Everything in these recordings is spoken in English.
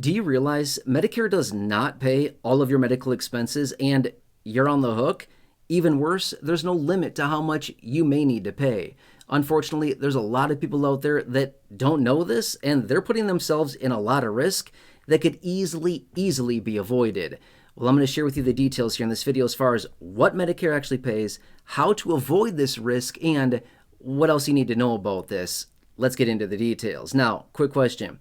Do you realize Medicare does not pay all of your medical expenses and you're on the hook? Even worse, there's no limit to how much you may need to pay. Unfortunately, there's a lot of people out there that don't know this and they're putting themselves in a lot of risk that could easily be avoided. Well, I'm going to share with you the details here in this video as far as what Medicare actually pays, how to avoid this risk, and what else you need to know about this. Let's get into the details. Now, quick question.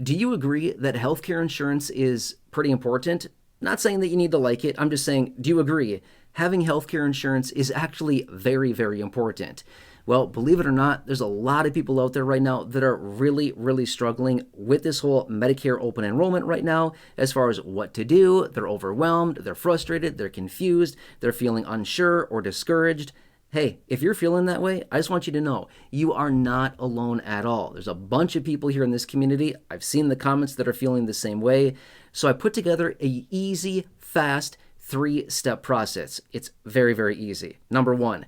Do you agree that healthcare insurance is pretty important? Not saying that you need to like it. I'm just saying, do you agree? Having healthcare insurance is actually very important. Well, believe it or not, there's a lot of people out there right now that are really struggling with this whole Medicare Open Enrollment right now as far as what to do. They're overwhelmed, they're frustrated, they're confused, they're feeling unsure or discouraged. Hey, if you're feeling that way, I just want you to know you are not alone at all. There's a bunch of people here in this community. I've seen the comments that are feeling the same way. So I put together an easy, fast, 3-step process. It's very easy. Number 1,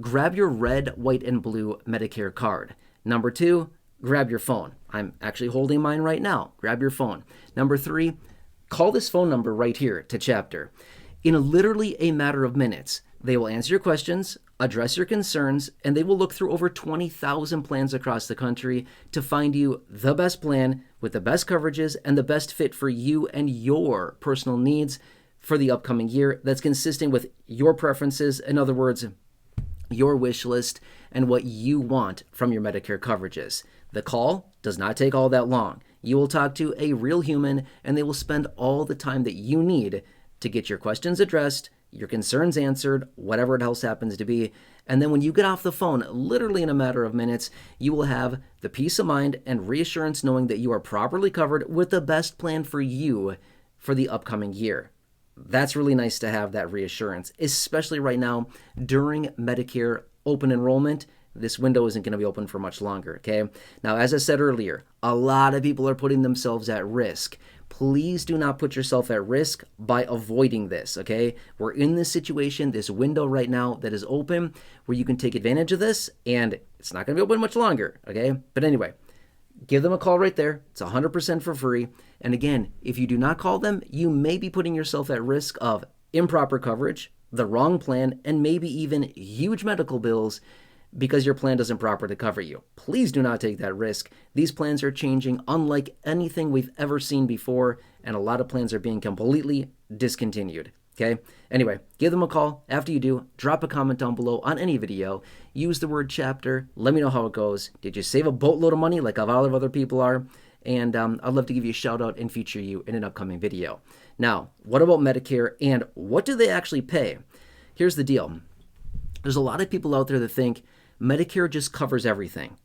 grab your red, white, and blue Medicare card. Number 2, grab your phone. I'm actually holding mine right now. Grab your phone. Number 3, call this phone number right here to Chapter. In literally a matter of minutes, they will answer your questions, address your concerns, and they will look through over 20,000 plans across the country to find you the best plan with the best coverages and the best fit for you and your personal needs for the upcoming year that's consistent with your preferences. In other words, your wish list and what you want from your Medicare coverages. The call does not take all that long. You will talk to a real human and they will spend all the time that you need to get your questions addressed, your concerns answered, whatever else happens to be. And then when you get off the phone, literally in a matter of minutes, you will have the peace of mind and reassurance knowing that you are properly covered with the best plan for you for the upcoming year. That's really nice to have that reassurance, especially right now during Medicare Open Enrollment. This window isn't going to be open for much longer, okay? Now, as I said earlier, a lot of people are putting themselves at risk. Please do not put yourself at risk by avoiding this, okay? We're in this situation, this window right now that is open where you can take advantage of this, and it's not going to be open much longer, okay? But anyway, give them a call right there. It's 100% for free. And again, if you do not call them, you may be putting yourself at risk of improper coverage, the wrong plan, and maybe even huge medical bills because your plan doesn't properly cover you. Please do not take that risk. These plans are changing unlike anything we've ever seen before, and a lot of plans are being completely discontinued. Okay? Anyway, give them a call. After you do, drop a comment down below on any video. Use the word Chapter. Let me know how it goes. Did you save a boatload of money like a lot of other people are? And I'd love to give you a shout out and feature you in an upcoming video. Now, what about Medicare and what do they actually pay? Here's the deal. There's a lot of people out there that think Medicare just covers everything.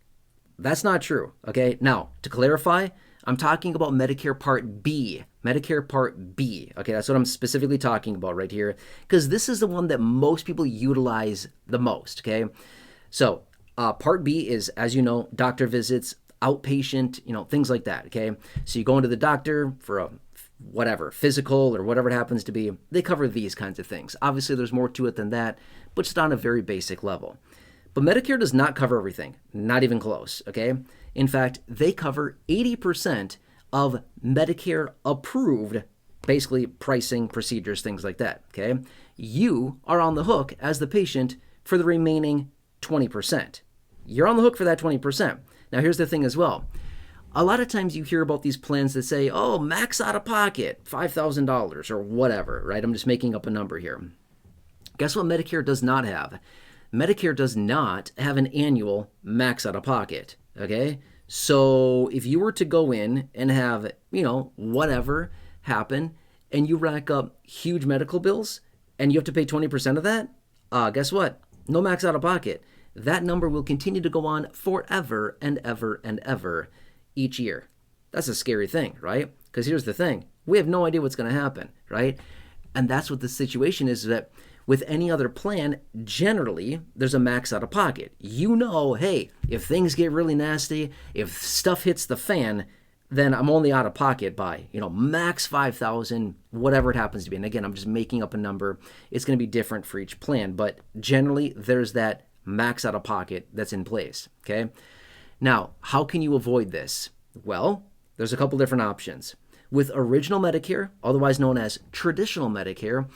That's not true, okay? Now, to clarify, I'm talking about Medicare Part B. Medicare Part B, okay? That's what I'm specifically talking about right here, because this is the one that most people utilize the most, okay? So, Part B is, as you know, doctor visits, outpatient, things like that, okay? So you go into the doctor for a whatever, physical or whatever it happens to be. They cover these kinds of things. Obviously, there's more to it than that, but it's on a very basic level. But Medicare does not cover everything, not even close, okay? In fact, they cover 80% of Medicare approved, basically pricing, procedures, things like that, okay? You are on the hook as the patient for the remaining 20%. You're on the hook for that 20%. Now, here's the thing as well. A lot of times you hear about these plans that say, oh, max out of pocket, $5,000 or whatever, right? I'm just making up a number here. Guess what Medicare does not have? Medicare does not have an annual max out of pocket, okay? So if you were to go in and have, whatever happen, and you rack up huge medical bills, and you have to pay 20% of that, guess what? No max out of pocket. That number will continue to go on forever and ever each year. That's a scary thing, right? Because here's the thing. We have no idea what's going to happen, right? And that's what the situation is, that with any other plan, generally, there's a max out of pocket. Hey, if things get really nasty, if stuff hits the fan, then I'm only out of pocket by, max $5,000, whatever it happens to be. And again, I'm just making up a number. It's going to be different for each plan, but generally, there's that max out of pocket that's in place, okay? Now, how can you avoid this? Well, there's a couple different options. With original Medicare, otherwise known as traditional Medicare,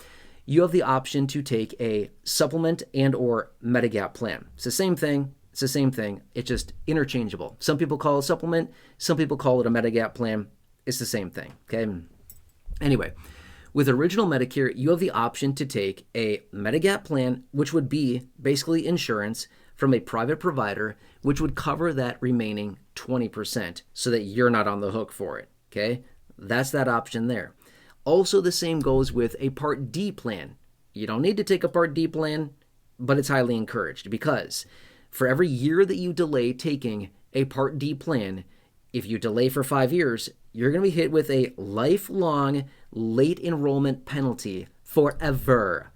you have the option to take a supplement and or Medigap plan. It's the same thing. It's the same thing. It's just interchangeable. Some people call it supplement. Some people call it a Medigap plan. It's the same thing, okay? Anyway, with original Medicare, you have the option to take a Medigap plan, which would be basically insurance from a private provider, which would cover that remaining 20% so that you're not on the hook for it, okay? That's that option there. Also, the same goes with a Part D plan. You don't need to take a Part D plan, but it's highly encouraged because for every year that you delay taking a Part D plan, if you delay for 5 years, you're going to be hit with a lifelong late enrollment penalty forever.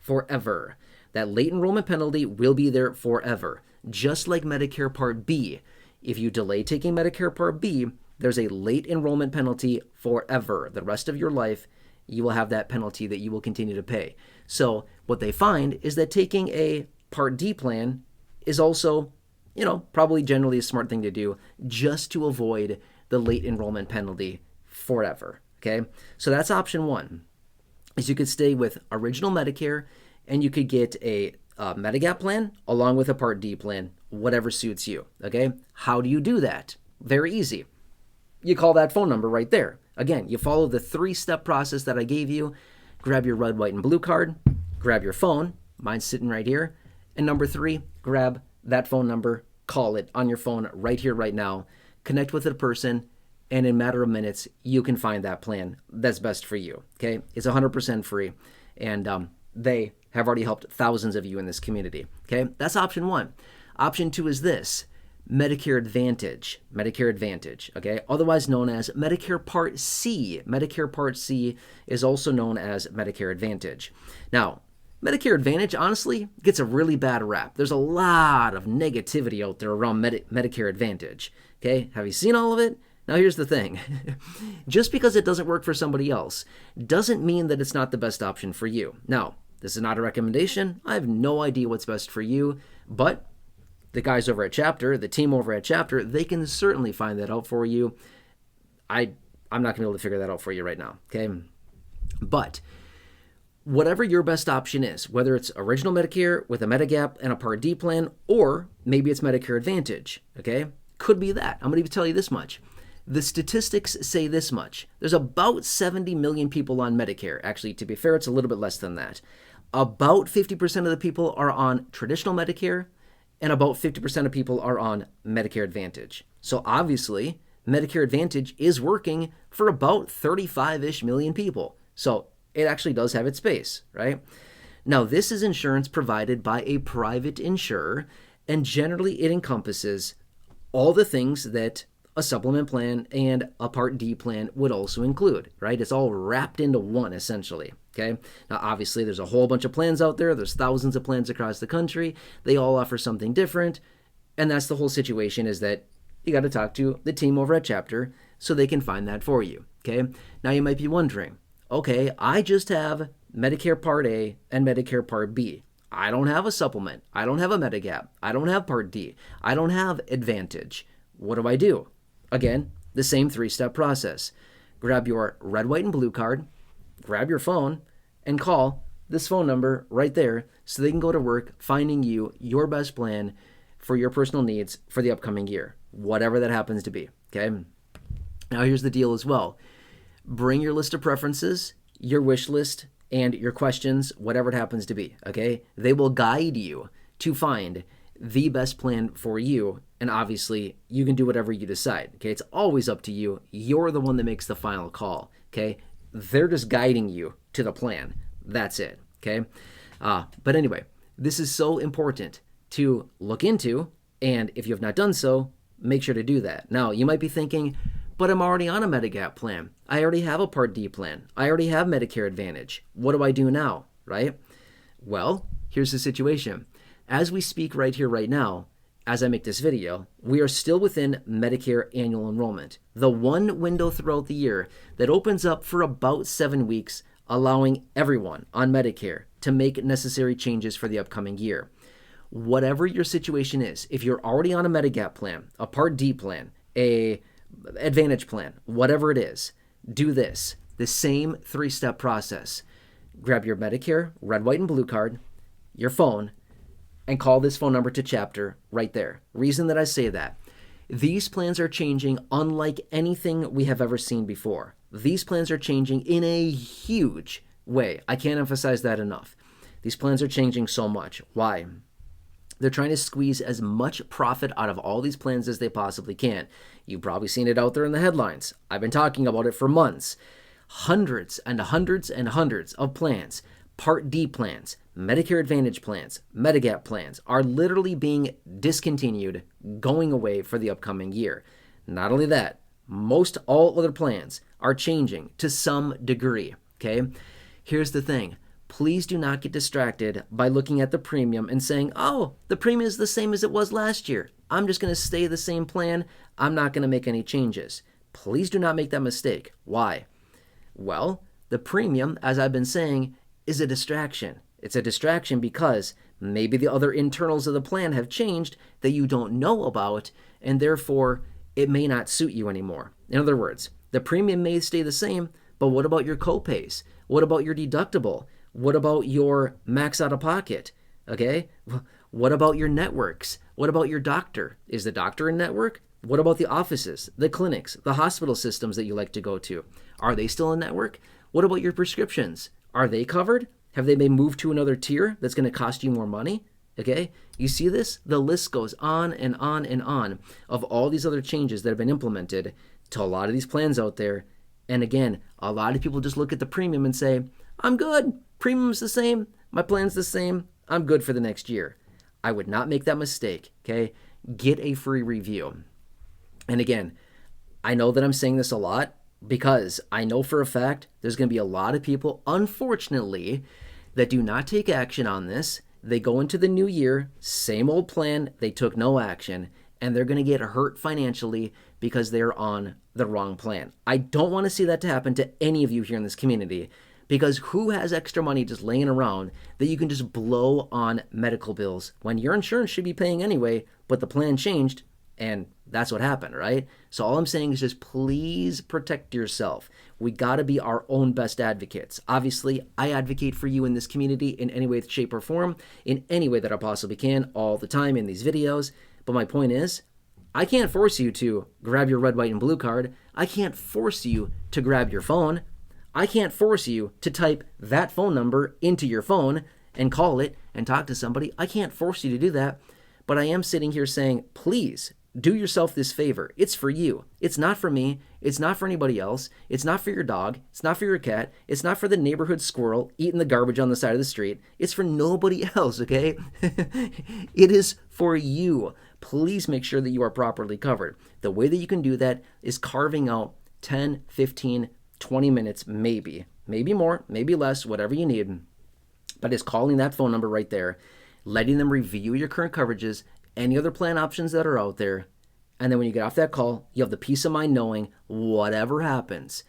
That late enrollment penalty will be there forever. Just like Medicare Part B. If you delay taking Medicare Part B, there's a late enrollment penalty forever. The rest of your life, you will have that penalty that you will continue to pay. So what they find is that taking a Part D plan is also, probably generally a smart thing to do just to avoid the late enrollment penalty forever, okay? So that's option one, is you could stay with original Medicare and you could get a Medigap plan along with a Part D plan, whatever suits you, okay? How do you do that? Very easy. You call that phone number right there. Again, you follow the 3-step process that I gave you. Grab your red, white, and blue card. Grab your phone. Mine's sitting right here. And number 3, grab that phone number. Call it on your phone right here, right now. Connect with a person. And in a matter of minutes, you can find that plan that's best for you. Okay? It's 100% free. And they have already helped thousands of you in this community. Okay? That's option 1. Option 2 is this. Medicare Advantage, okay, otherwise known as Medicare Part C. Medicare Part C is also known as Medicare Advantage. Now, Medicare Advantage, honestly, gets a really bad rap. There's a lot of negativity out there around Medicare Advantage, okay? Have you seen all of it? Now, here's the thing. Just because it doesn't work for somebody else doesn't mean that it's not the best option for you. Now, this is not a recommendation. I have no idea what's best for you, but the guys over at Chapter, the team over at Chapter, they can certainly find that out for you. I'm not going to be able to figure that out for you right now, okay? But whatever your best option is, whether it's original Medicare with a Medigap and a Part D plan, or maybe it's Medicare Advantage, okay? Could be that. I'm going to tell you this much. The statistics say this much. There's about 70 million people on Medicare. Actually, to be fair, it's a little bit less than that. About 50% of the people are on traditional Medicare, and about 50% of people are on Medicare Advantage. So obviously, Medicare Advantage is working for about 35-ish million people. So it actually does have its space, right? Now, this is insurance provided by a private insurer, and generally it encompasses all the things that a supplement plan and a Part D plan would also include, right? It's all wrapped into one, essentially, okay? Now, obviously, there's a whole bunch of plans out there. There's thousands of plans across the country. They all offer something different, and that's the whole situation, is that you got to talk to the team over at Chapter so they can find that for you, okay? Now, you might be wondering, okay, I just have Medicare Part A and Medicare Part B. I don't have a supplement. I don't have a Medigap. I don't have Part D. I don't have Advantage. What do I do? Again, the same 3-step process. Grab your red, white, and blue card, grab your phone, and call this phone number right there so they can go to work finding you your best plan for your personal needs for the upcoming year, whatever that happens to be, okay? Now, here's the deal as well. Bring your list of preferences, your wish list, and your questions, whatever it happens to be, okay? They will guide you to find the best plan for you, and obviously, you can do whatever you decide, okay? It's always up to you. You're the one that makes the final call, okay? They're just guiding you to the plan. That's it, okay? But anyway, this is so important to look into, and if you have not done so, make sure to do that. Now, you might be thinking, but I'm already on a Medigap plan. I already have a Part D plan. I already have Medicare Advantage. What do I do now, right? Well, here's the situation. As we speak right here, right now, as I make this video, we are still within Medicare annual enrollment, the one window throughout the year that opens up for about 7 weeks, allowing everyone on Medicare to make necessary changes for the upcoming year. Whatever your situation is, if you're already on a Medigap plan, a Part D plan, a Advantage plan, whatever it is, do this, the same 3-step process. Grab your Medicare red, white, and blue card, your phone, and call this phone number to chapter right there. Reason that I say that, these plans are changing unlike anything we have ever seen before. These plans are changing in a huge way. I can't emphasize that enough. These plans are changing so much. Why? They're trying to squeeze as much profit out of all these plans as they possibly can. You've probably seen it out there in the headlines. I've been talking about it for months. Hundreds and hundreds and hundreds of plans, Part D plans, Medicare Advantage plans, Medigap plans are literally being discontinued, going away for the upcoming year. Not only that, most all other plans are changing to some degree, okay? Here's the thing. Please do not get distracted by looking at the premium and saying, oh, the premium is the same as it was last year. I'm just going to stay the same plan. I'm not going to make any changes. Please do not make that mistake. Why? Well, the premium, as I've been saying, is a distraction. It's a distraction because maybe the other internals of the plan have changed that you don't know about, and therefore it may not suit you anymore. In other words, the premium may stay the same, but what about your copays? What about your deductible? What about your max out of pocket? Okay? What about your networks? What about your doctor? Is the doctor in network? What about the offices, the clinics, the hospital systems that you like to go to? Are they still in network? What about your prescriptions? Are they covered? Have they been moved to another tier that's going to cost you more money? Okay? You see this? The list goes on and on and on of all these other changes that have been implemented to a lot of these plans out there. And again, a lot of people just look at the premium and say, I'm good. Premium's the same. My plan's the same. I'm good for the next year. I would not make that mistake, okay? Get a free review. And again, I know that I'm saying this a lot because I know for a fact there's going to be a lot of people, unfortunately, that do not take action on this. They go into the new year, same old plan, they took no action, and they're going to get hurt financially because they're on the wrong plan. I don't want to see that to happen to any of you here in this community, because who has extra money just laying around that you can just blow on medical bills when your insurance should be paying anyway, but the plan changed and that's what happened, right? So all I'm saying is just please protect yourself. We got to be our own best advocates. Obviously, I advocate for you in this community in any way, shape, or form, in any way that I possibly can, all the time in these videos. But my point is, I can't force you to grab your red, white, and blue card. I can't force you to grab your phone. I can't force you to type that phone number into your phone and call it and talk to somebody. I can't force you to do that. But I am sitting here saying, please, do yourself this favor. It's for you. It's not for me. It's not for anybody else. It's not for your dog. It's not for your cat. It's not for the neighborhood squirrel eating the garbage on the side of the street. It's for nobody else, okay? It is for you. Please make sure that you are properly covered. The way that you can do that is carving out 10, 15, 20 minutes, maybe more, maybe less, whatever you need. But it's calling that phone number right there, letting them review your current coverages, any other plan options that are out there. And then when you get off that call, you have the peace of mind knowing whatever happens,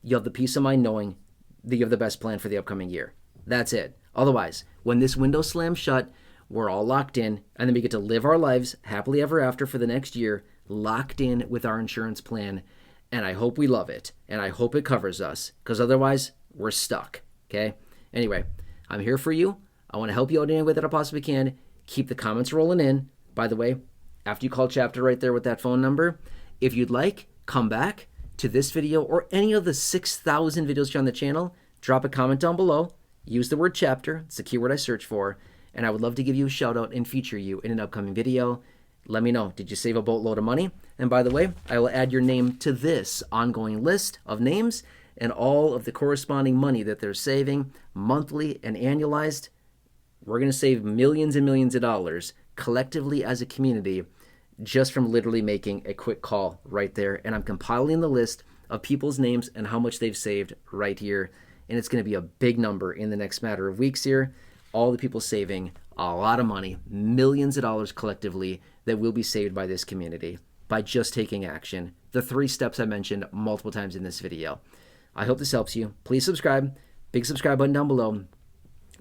you have the peace of mind knowing that you have the best plan for the upcoming year. That's it. Otherwise, when this window slams shut, we're all locked in, and then we get to live our lives happily ever after for the next year, locked in with our insurance plan. And I hope we love it, and I hope it covers us, because otherwise, we're stuck, okay? Anyway, I'm here for you. I want to help you out in any way that I possibly can. Keep the comments rolling in. By the way, after you call chapter right there with that phone number, if you'd like, come back to this video or any of the 6,000 videos here on the channel, drop a comment down below, use the word chapter, it's the keyword I search for, and I would love to give you a shout out and feature you in an upcoming video. Let me know, did you save a boatload of money? And by the way, I will add your name to this ongoing list of names and all of the corresponding money that they're saving monthly and annualized. We're going to save millions and millions of dollars collectively as a community just from literally making a quick call right there. And I'm compiling the list of people's names and how much they've saved right here. And it's going to be a big number in the next matter of weeks here. All the people saving a lot of money, millions of dollars collectively that will be saved by this community by just taking action. The 3 steps I mentioned multiple times in this video. I hope this helps you. Please subscribe. Big subscribe button down below.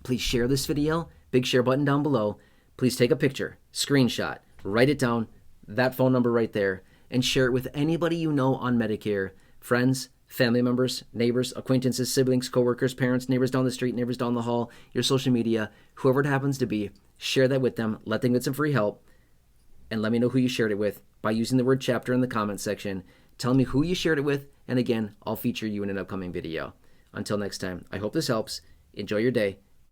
Please share this video. Big share button down below. Please take a picture, screenshot, write it down, that phone number right there, and share it with anybody you know on Medicare, friends, family members, neighbors, acquaintances, siblings, coworkers, parents, neighbors down the street, neighbors down the hall, your social media, whoever it happens to be, share that with them, let them get some free help, and let me know who you shared it with by using the word chapter in the comments section. Tell me who you shared it with, and again, I'll feature you in an upcoming video. Until next time, I hope this helps. Enjoy your day,